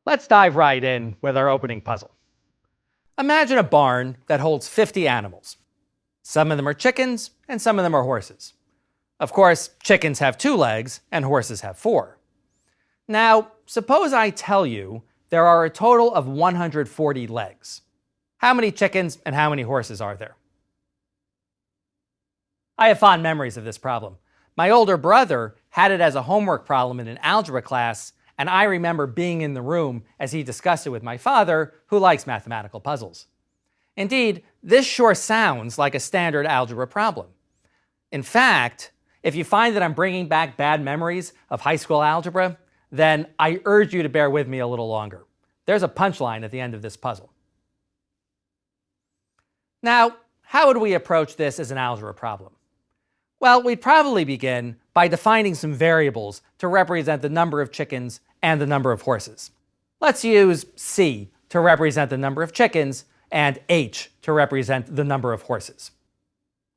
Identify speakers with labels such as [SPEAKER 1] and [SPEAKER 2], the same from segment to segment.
[SPEAKER 1] Let's dive right in with our opening puzzle. Imagine a barn that holds 50 animals. Some of them are chickens and some of them are horses. Of course, chickens have 2 legs and horses have 4. Now, suppose I tell you there are a total of 140 legs. How many chickens and how many horses are there? I have fond memories of this problem. My older brother had it as a homework problem in an algebra class, and I remember being in the room as he discussed it with my father, who likes mathematical puzzles. Indeed, this sure sounds like a standard algebra problem. In fact, if you find that I'm bringing back bad memories of high school algebra, then I urge you to bear with me a little longer. There's a punchline at the end of this puzzle. Now, how would we approach this as an algebra problem? Well, we'd probably begin by defining some variables to represent the number of chickens and the number of horses. Let's use C to represent the number of chickens and H to represent the number of horses.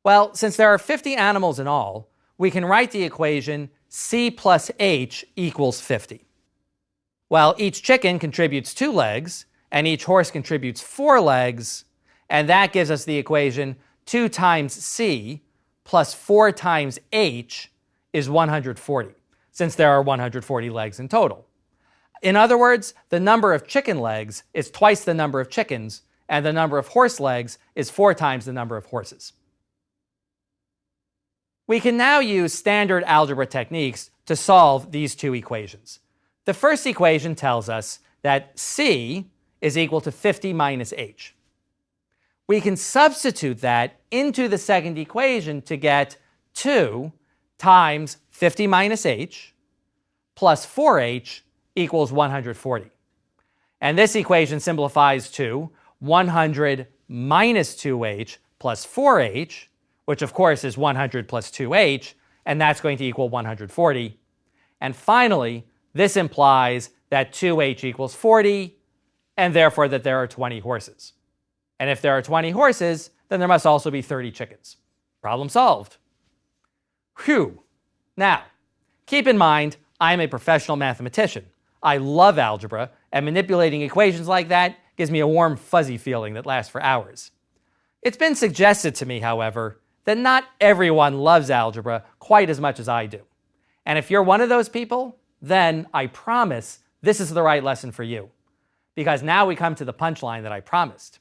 [SPEAKER 1] Well, since there are 50 animals in all, we can write the equation C plus H equals 50. Well, each chicken contributes 2 legs, and each horse contributes 4 legs, and that gives us the equation 2 times C plus 4 times H is 140, since there are 140 legs in total. In other words, the number of chicken legs is twice the number of chickens, and the number of horse legs is 4 times the number of horses. We can now use standard algebra techniques to solve these 2 equations. The first equation tells us that C is equal to 50 minus H. We can substitute that into the second equation to get 2 times 50 minus H plus 4H equals 140. And this equation simplifies to 100 minus 2H plus 4H, which of course is 100 plus 2H, and that's going to equal 140. And finally, this implies that 2H equals 40, and therefore that there are 20 horses. And if there are 20 horses, then there must also be 30 chickens. Problem solved. Phew. Now, keep in mind, I'm a professional mathematician. I love algebra, and manipulating equations like that gives me a warm, fuzzy feeling that lasts for hours. It's been suggested to me, however, that not everyone loves algebra quite as much as I do. And if you're one of those people, then I promise this is the right lesson for you. Because now we come to the punchline that I promised.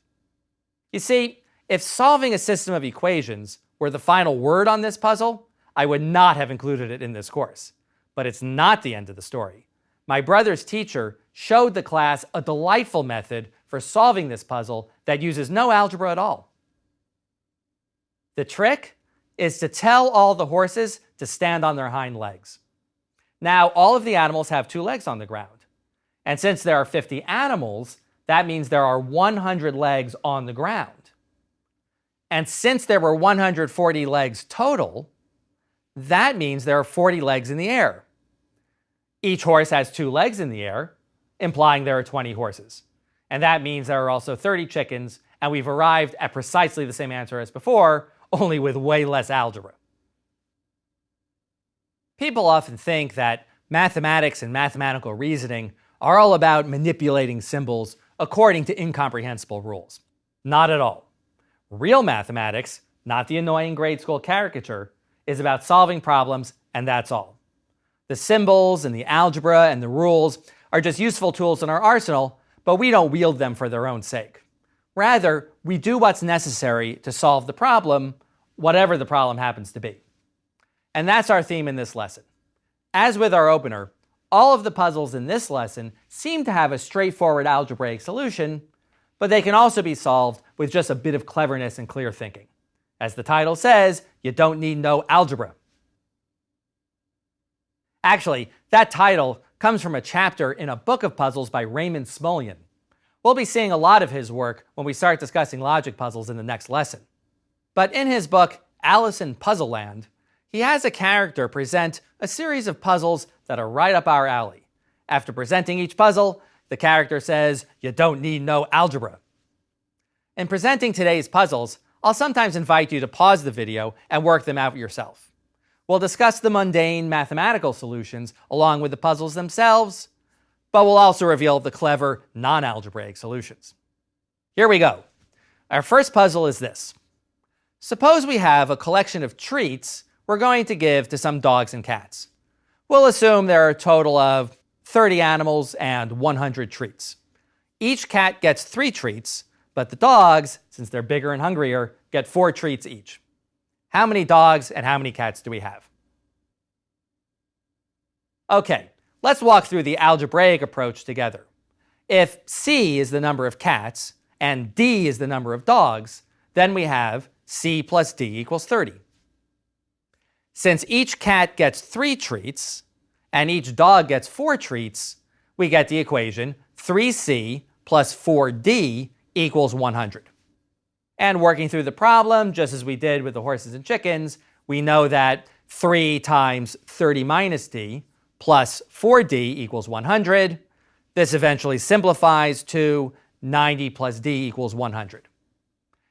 [SPEAKER 1] You see, if solving a system of equations were the final word on this puzzle, I would not have included it in this course. But it's not the end of the story. My brother's teacher showed the class a delightful method for solving this puzzle that uses no algebra at all. The trick is to tell all the horses to stand on their hind legs. Now, all of the animals have 2 legs on the ground. And since there are 50 animals, that means there are 100 legs on the ground. And since there were 140 legs total, that means there are 40 legs in the air. Each horse has 2 legs in the air, implying there are 20 horses. And that means there are also 30 chickens, and we've arrived at precisely the same answer as before, only with way less algebra. People often think that mathematics and mathematical reasoning are all about manipulating symbols according to incomprehensible rules. Not at all. Real mathematics, not the annoying grade school caricature, is about solving problems, and that's all. The symbols and the algebra and the rules are just useful tools in our arsenal, but we don't wield them for their own sake. Rather, we do what's necessary to solve the problem, whatever the problem happens to be. And that's our theme in this lesson. As with our opener, all of the puzzles in this lesson seem to have a straightforward algebraic solution, but they can also be solved with just a bit of cleverness and clear thinking. As the title says, you don't need no algebra. Actually, that title comes from a chapter in a book of puzzles by Raymond Smullyan. We'll be seeing a lot of his work when we start discussing logic puzzles in the next lesson. But in his book, Alice in Puzzleland, he has a character present a series of puzzles that are right up our alley. After presenting each puzzle, the character says, you don't need no algebra. In presenting today's puzzles, I'll sometimes invite you to pause the video and work them out yourself. We'll discuss the mundane mathematical solutions along with the puzzles themselves, but we'll also reveal the clever non-algebraic solutions. Here we go. Our first puzzle is this. Suppose we have a collection of treats we're going to give to some dogs and cats. We'll assume there are a total of 30 animals and 100 treats. Each cat gets 3 treats, but the dogs, since they're bigger and hungrier, get 4 treats each. How many dogs and how many cats do we have? Okay, let's walk through the algebraic approach together. If C is the number of cats and D is the number of dogs, then we have C plus D equals 30. Since each cat gets 3 treats and each dog gets 4 treats, we get the equation 3C plus 4D equals 100. And working through the problem, just as we did with the horses and chickens, we know that 3 times 30 minus D plus 4D equals 100. This eventually simplifies to 90 plus D equals 100.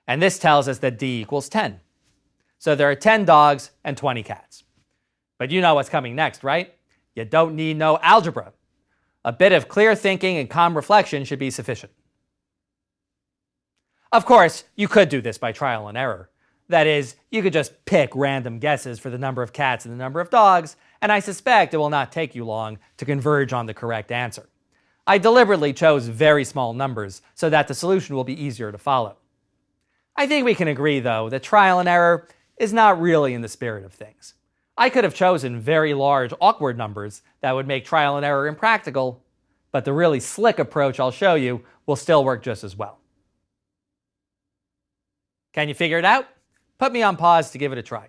[SPEAKER 1] And this tells us that D equals 10. So there are 10 dogs and 20 cats. But you know what's coming next, right? You don't need no algebra. A bit of clear thinking and calm reflection should be sufficient. Of course, you could do this by trial and error. That is, you could just pick random guesses for the number of cats and the number of dogs, and I suspect it will not take you long to converge on the correct answer. I deliberately chose very small numbers so that the solution will be easier to follow. I think we can agree, though, that trial and error is not really in the spirit of things. I could have chosen very large, awkward numbers that would make trial and error impractical, but the really slick approach I'll show you will still work just as well. Can you figure it out? Put me on pause to give it a try.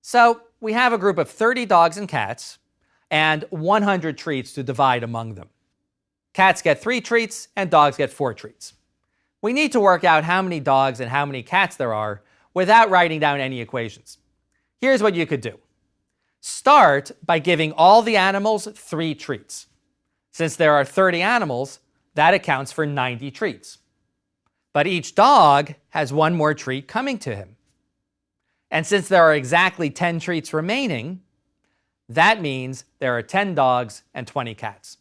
[SPEAKER 1] So we have a group of 30 dogs and cats and 100 treats to divide among them. Cats get 3 treats and dogs get 4 treats. We need to work out how many dogs and how many cats there are without writing down any equations. Here's what you could do. Start by giving all the animals 3 treats. Since there are 30 animals, that accounts for 90 treats. But each dog has 1 more treat coming to him. And since there are exactly 10 treats remaining, that means there are 10 dogs and 20 cats.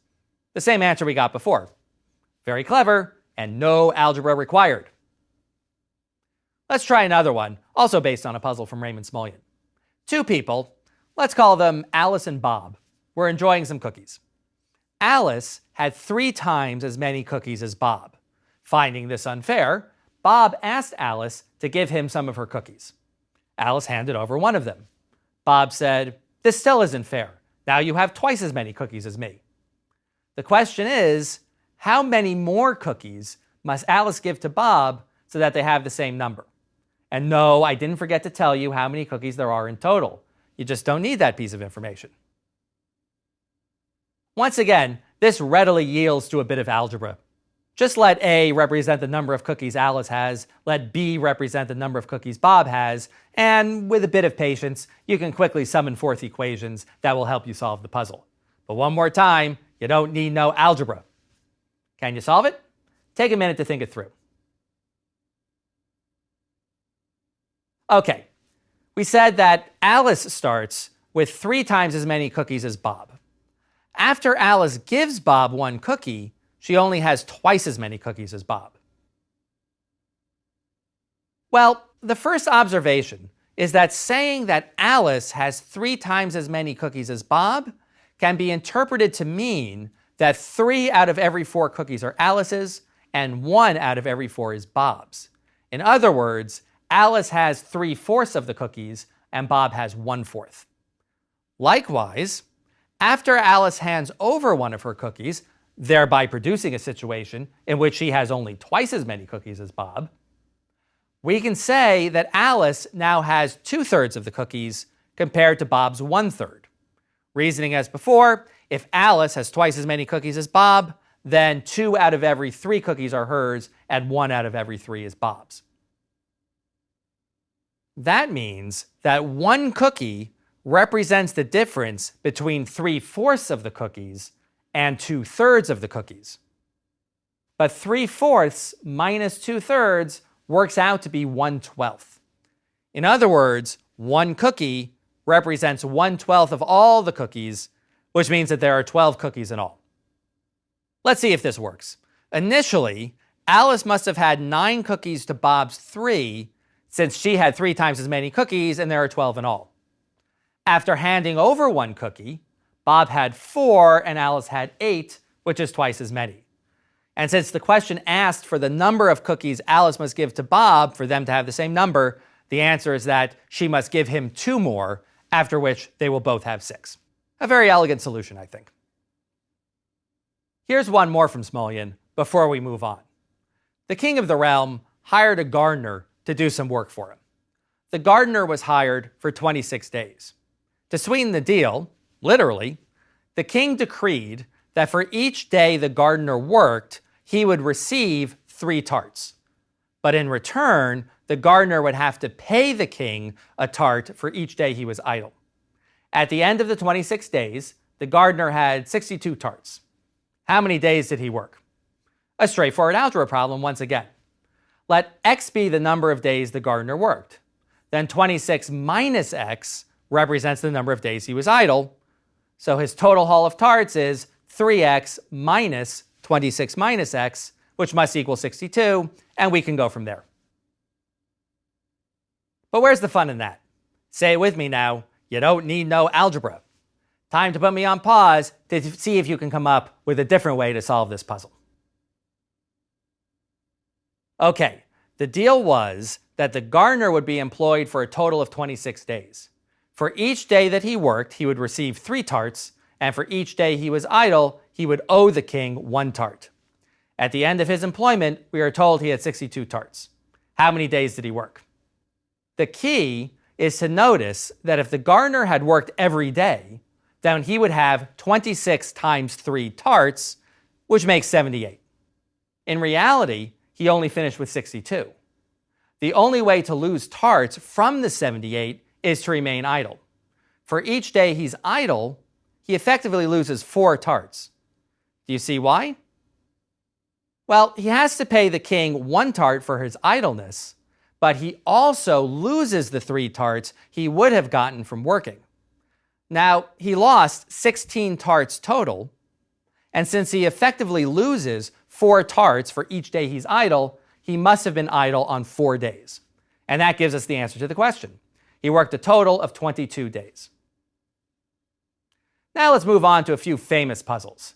[SPEAKER 1] The same answer we got before. Very clever, and no algebra required. Let's try another one, also based on a puzzle from Raymond Smullyan. 2 people, let's call them Alice and Bob, were enjoying some cookies. Alice had 3 times as many cookies as Bob. Finding this unfair, Bob asked Alice to give him some of her cookies. Alice handed over 1 of them. Bob said, "This still isn't fair. Now you have twice as many cookies as me." The question is, how many more cookies must Alice give to Bob so that they have the same number? And no, I didn't forget to tell you how many cookies there are in total. You just don't need that piece of information. Once again, this readily yields to a bit of algebra. Just let A represent the number of cookies Alice has, let B represent the number of cookies Bob has, and with a bit of patience, you can quickly summon forth equations that will help you solve the puzzle. But one more time, you don't need no algebra. Can you solve it? Take a minute to think it through. Okay, we said that Alice starts with 3 times as many cookies as Bob. After Alice gives Bob 1 cookie, she only has twice as many cookies as Bob. Well, the first observation is that saying that Alice has 3 times as many cookies as Bob can be interpreted to mean that 3 out of every 4 cookies are Alice's and 1 out of every 4 is Bob's. In other words, Alice has 3/4 of the cookies and Bob has 1/4. Likewise, after Alice hands over 1 of her cookies, thereby producing a situation in which she has only twice as many cookies as Bob, we can say that Alice now has 2/3 of the cookies compared to Bob's 1/3. Reasoning as before, if Alice has twice as many cookies as Bob, then 2 out of every 3 cookies are hers and 1 out of every 3 is Bob's. That means that 1 cookie represents the difference between 3/4 of the cookies and 2/3 of the cookies. But 3/4 minus 2/3 works out to be 1/12. In other words, 1 cookie represents 1/12 of all the cookies, which means that there are 12 cookies in all. Let's see if this works. Initially, Alice must have had 9 cookies to Bob's 3, since she had 3 times as many cookies and there are 12 in all. After handing over 1 cookie, Bob had 4 and Alice had 8, which is twice as many. And since the question asked for the number of cookies Alice must give to Bob for them to have the same number, the answer is that she must give him 2 more, after which they will both have 6. A very elegant solution, I think. Here's one more from Smulyan before we move on. The king of the realm hired a gardener to do some work for him. The gardener was hired for 26 days. To sweeten the deal, literally, the king decreed that for each day the gardener worked, he would receive 3 tarts. But in return, the gardener would have to pay the king a tart for each day he was idle. At the end of the 26 days, the gardener had 62 tarts. How many days did he work? A straightforward algebra problem once again. Let x be the number of days the gardener worked. Then 26 minus x represents the number of days he was idle. So his total haul of tarts is 3x minus 26 minus x, which must equal 62, and we can go from there. But where's the fun in that? Say it with me now, you don't need no algebra. Time to put me on pause to see if you can come up with a different way to solve this puzzle. Okay, the deal was that the gardener would be employed for a total of 26 days. For each day that he worked, he would receive 3 tarts, and for each day he was idle, he would owe the king 1 tart. At the end of his employment, we are told he had 62 tarts. How many days did he work? The key is to notice that if the gardener had worked every day, then he would have 26 times 3 tarts, which makes 78. In reality, he only finished with 62. The only way to lose tarts from the 78 is to remain idle. For each day he's idle, he effectively loses 4 tarts. Do you see why? Well, he has to pay the king 1 tart for his idleness, but he also loses the 3 tarts he would have gotten from working. Now, he lost 16 tarts total, and since he effectively loses 4 tarts for each day he's idle, he must have been idle on 4 days. And that gives us the answer to the question. He worked a total of 22 days. Now let's move on to a few famous puzzles.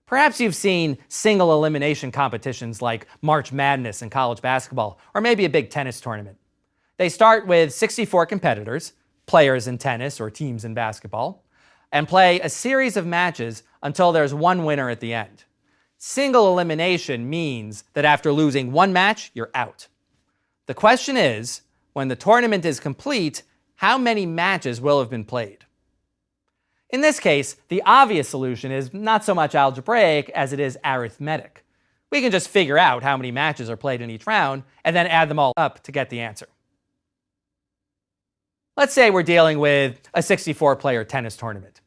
[SPEAKER 1] Perhaps you've seen single elimination competitions like March Madness in college basketball, or maybe a big tennis tournament. They start with 64 competitors, players in tennis or teams in basketball, and play a series of matches until there's one winner at the end. Single elimination means that after losing 1 match, you're out. The question is, when the tournament is complete, how many matches will have been played? In this case, the obvious solution is not so much algebraic as it is arithmetic. We can just figure out how many matches are played in each round and then add them all up to get the answer. Let's say we're dealing with a 64-player tennis tournament.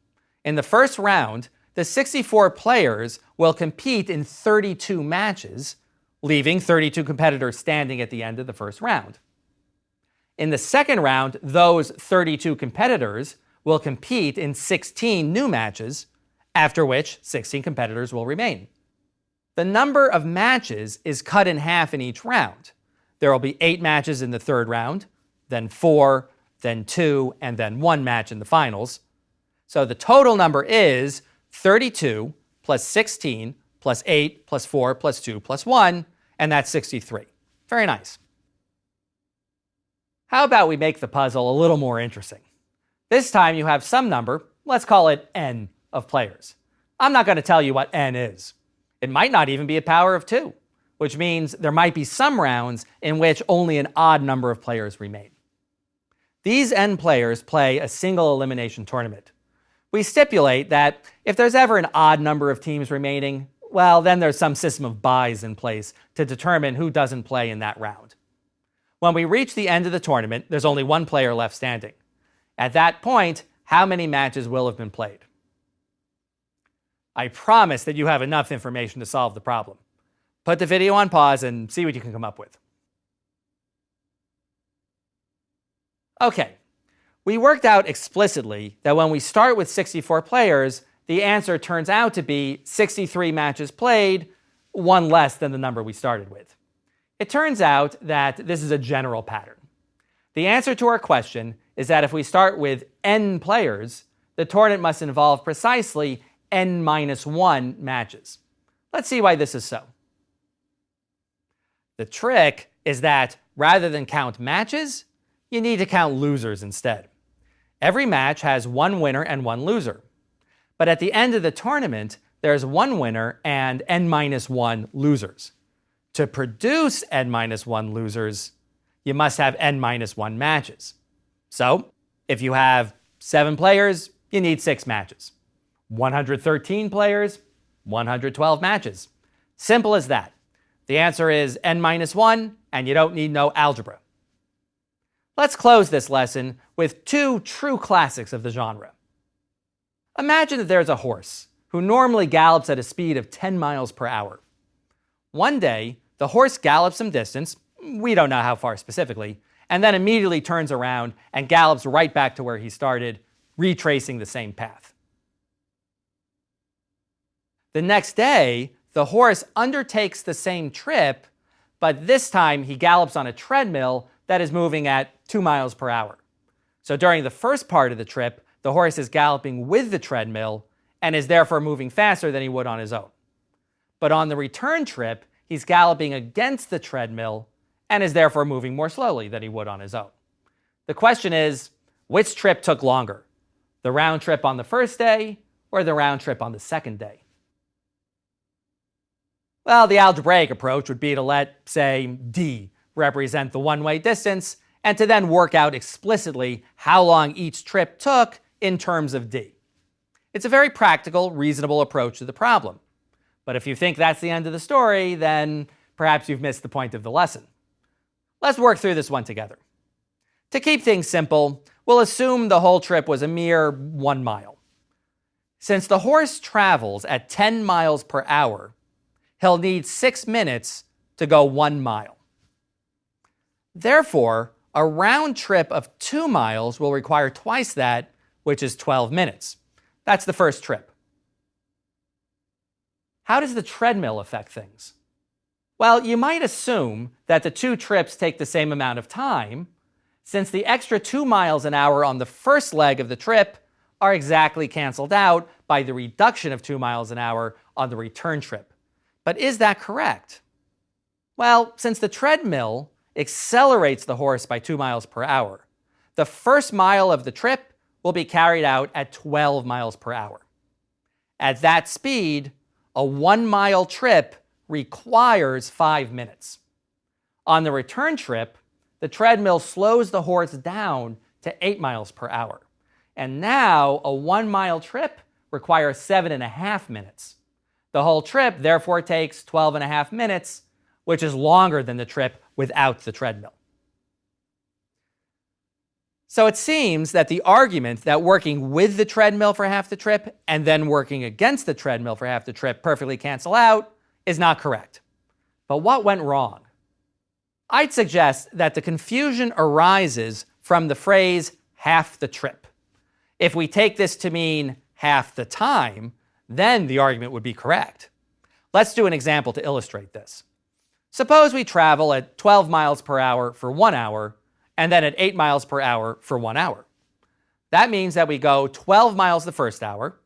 [SPEAKER 1] In the first round, the 64 players will compete in 32 matches, leaving 32 competitors standing at the end of the first round. In the second round, those 32 competitors will compete in 16 new matches, after which 16 competitors will remain. The number of matches is cut in half in each round. There will be 8 matches in the third round, then 4, then 2, and then 1 match in the finals. So the total number is 32 plus 16 plus 8 plus 4 plus 2 plus 1, and that's 63. Very nice. How about we make the puzzle a little more interesting? This time you have some number, let's call it n, of players. I'm not going to tell you what n is. It might not even be a power of 2, which means there might be some rounds in which only an odd number of players remain. These n players play a single elimination tournament. We stipulate that if there's ever an odd number of teams remaining, well, then there's some system of buys in place to determine who doesn't play in that round. When we reach the end of the tournament, there's only 1 player left standing. At that point, how many matches will have been played? I promise that you have enough information to solve the problem. Put the video on pause and see what you can come up with. Okay, We worked out explicitly that when we start with 64 players, the answer turns out to be 63 matches played, one less than the number we started with. It turns out that this is a general pattern. The answer to our question is that if we start with n players, the tournament must involve precisely n-1 matches. Let's see why this is so. The trick is that rather than count matches, you need to count losers instead. Every match has one winner and one loser. But at the end of the tournament, there's one winner and n-1 losers. To produce n-1 losers, you must have n-1 matches. So, if you have 7 players, you need 6 matches. 113 players, 112 matches. Simple as that. The answer is n-1, and you don't need no algebra. Let's close this lesson with 2 true classics of the genre. Imagine that there's a horse who normally gallops at a speed of 10 miles per hour. One day, the horse gallops some distance, we don't know how far specifically, and then immediately turns around and gallops right back to where he started, retracing the same path. The next day, the horse undertakes the same trip, but this time he gallops on a treadmill that is moving at 2 miles per hour. So during the first part of the trip, the horse is galloping with the treadmill and is therefore moving faster than he would on his own. But on the return trip, he's galloping against the treadmill and is therefore moving more slowly than he would on his own. The question is, which trip took longer? The round trip on the first day or the round trip on the second day? Well, the algebraic approach would be to let, say, d represent the one-way distance and to then work out explicitly how long each trip took in terms of d. It's a very practical, reasonable approach to the problem. But if you think that's the end of the story, then perhaps you've missed the point of the lesson. Let's work through this one together. To keep things simple, we'll assume the whole trip was a mere 1 mile. Since the horse travels at 10 miles per hour, he'll need 6 minutes to go 1 mile. Therefore, a round trip of 2 miles will require twice that, which is 12 minutes. That's the first trip. How does the treadmill affect things? Well, you might assume that the 2 trips take the same amount of time, since the extra 2 miles an hour on the first leg of the trip are exactly canceled out by the reduction of 2 miles an hour on the return trip. But is that correct? Well, since the treadmill accelerates the horse by 2 miles per hour, the first mile of the trip will be carried out at 12 miles per hour. At that speed, a 1 mile trip requires 5 minutes. On the return trip, the treadmill slows the horse down to 8 miles per hour. And now a 1 mile trip requires 7.5 minutes. The whole trip therefore takes 12.5 minutes, which is longer than the trip without the treadmill. So it seems that the argument that working with the treadmill for half the trip and then working against the treadmill for half the trip perfectly cancel out is not correct. But what went wrong? I'd suggest that the confusion arises from the phrase half the trip. If we take this to mean half the time, then the argument would be correct. Let's do an example to illustrate this. Suppose we travel at 12 miles per hour for 1 hour and then at 8 miles per hour for 1 hour. That means that we go 12 miles the first hour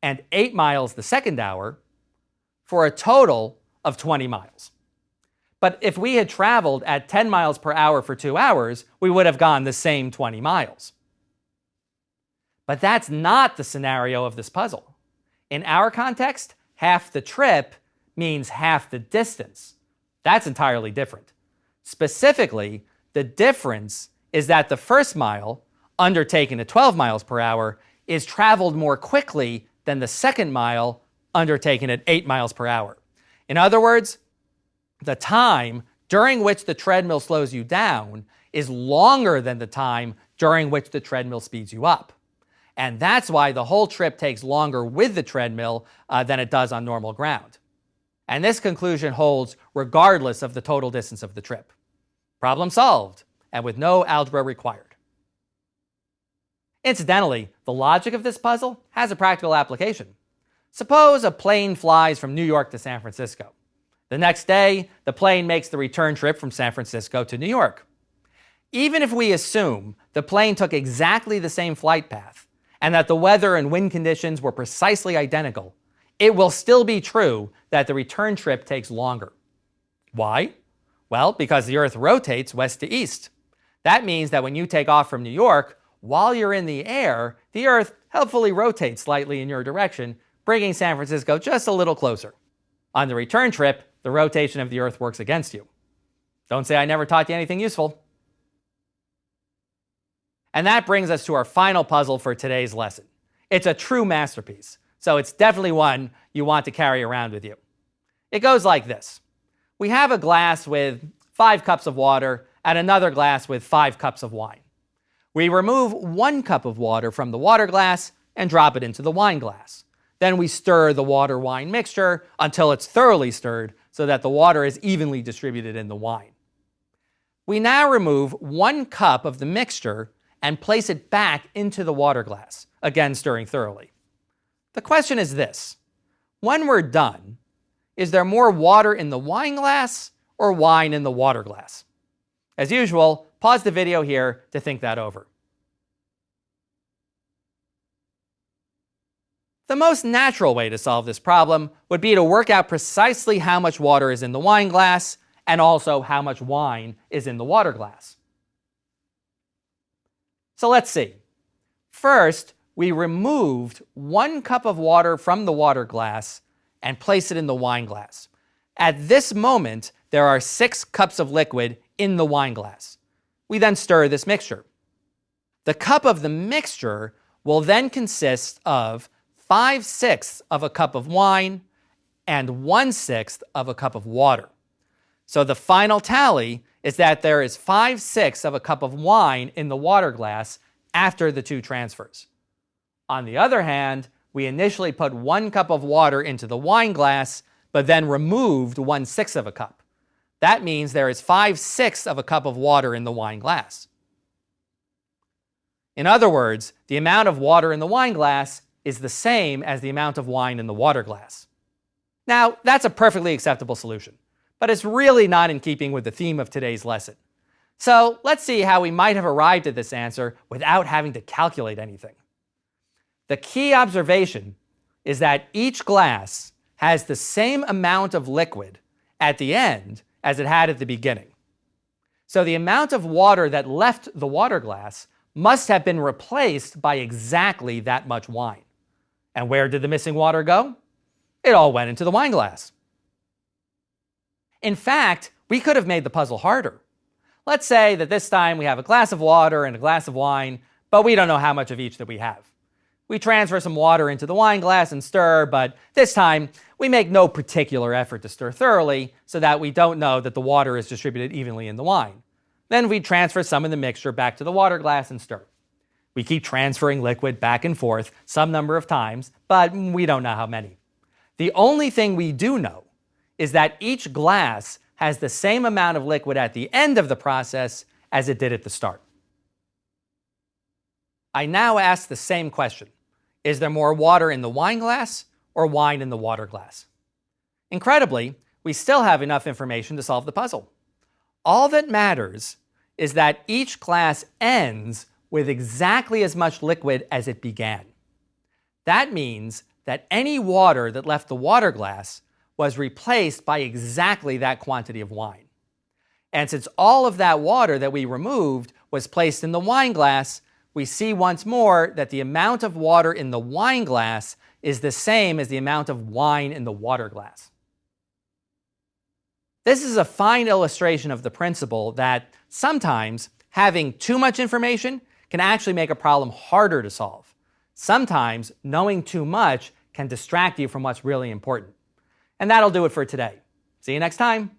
[SPEAKER 1] and 8 miles the second hour for a total of 20 miles. But if we had traveled at 10 miles per hour for 2 hours, we would have gone the same 20 miles. But that's not the scenario of this puzzle. In our context, half the trip means half the distance. That's entirely different. Specifically, the difference is that the first mile, undertaken at 12 miles per hour, is traveled more quickly than the second mile, undertaken at 8 miles per hour. In other words, the time during which the treadmill slows you down is longer than the time during which the treadmill speeds you up. And that's why the whole trip takes longer with the treadmill than it does on normal ground. And this conclusion holds regardless of the total distance of the trip. Problem solved, and with no algebra required. Incidentally, the logic of this puzzle has a practical application. Suppose a plane flies from New York to San Francisco. The next day, the plane makes the return trip from San Francisco to New York. Even if we assume the plane took exactly the same flight path and that the weather and wind conditions were precisely identical, it will still be true that the return trip takes longer. Why? Well, because the Earth rotates west to east. That means that when you take off from New York, while you're in the air, the Earth helpfully rotates slightly in your direction, bringing San Francisco just a little closer. On the return trip, the rotation of the Earth works against you. Don't say I never taught you anything useful. And that brings us to our final puzzle for today's lesson. It's a true masterpiece, so it's definitely one you want to carry around with you. It goes like this. We have a glass with 5 cups of water and another glass with 5 cups of wine. We remove 1 cup of water from the water glass and drop it into the wine glass. Then we stir the water-wine mixture until it's thoroughly stirred so that the water is evenly distributed in the wine. We now remove 1 cup of the mixture and place it back into the water glass, again stirring thoroughly. The question is this: when we're done, is there more water in the wine glass or wine in the water glass? As usual, pause the video here to think that over. The most natural way to solve this problem would be to work out precisely how much water is in the wine glass and also how much wine is in the water glass. So let's see. First, we removed 1 cup of water from the water glass and placed it in the wine glass. At this moment, there are 6 cups of liquid in the wine glass. We then stir this mixture. The cup of the mixture will then consist of 5/6 of a cup of wine and 1/6 of a cup of water. So the final tally is that there is 5/6 of a cup of wine in the water glass after the 2 transfers. On the other hand, we initially put 1 cup of water into the wine glass, but then removed 1/6 of a cup. That means there is 5/6 of a cup of water in the wine glass. In other words, the amount of water in the wine glass is the same as the amount of wine in the water glass. Now, that's a perfectly acceptable solution, but it's really not in keeping with the theme of today's lesson. So let's see how we might have arrived at this answer without having to calculate anything. The key observation is that each glass has the same amount of liquid at the end as it had at the beginning. So the amount of water that left the water glass must have been replaced by exactly that much wine. And where did the missing water go? It all went into the wine glass. In fact, we could have made the puzzle harder. Let's say that this time we have a glass of water and a glass of wine, but we don't know how much of each that we have. We transfer some water into the wine glass and stir, but this time we make no particular effort to stir thoroughly so that we don't know that the water is distributed evenly in the wine. Then we transfer some of the mixture back to the water glass and stir. We keep transferring liquid back and forth some number of times, but we don't know how many. The only thing we do know is that each glass has the same amount of liquid at the end of the process as it did at the start. I now ask the same question. Is there more water in the wine glass or wine in the water glass? Incredibly, we still have enough information to solve the puzzle. All that matters is that each glass ends with exactly as much liquid as it began. That means that any water that left the water glass was replaced by exactly that quantity of wine. And since all of that water that we removed was placed in the wine glass, we see once more that the amount of water in the wine glass is the same as the amount of wine in the water glass. This is a fine illustration of the principle that sometimes having too much information can actually make a problem harder to solve. Sometimes knowing too much can distract you from what's really important. And that'll do it for today. See you next time.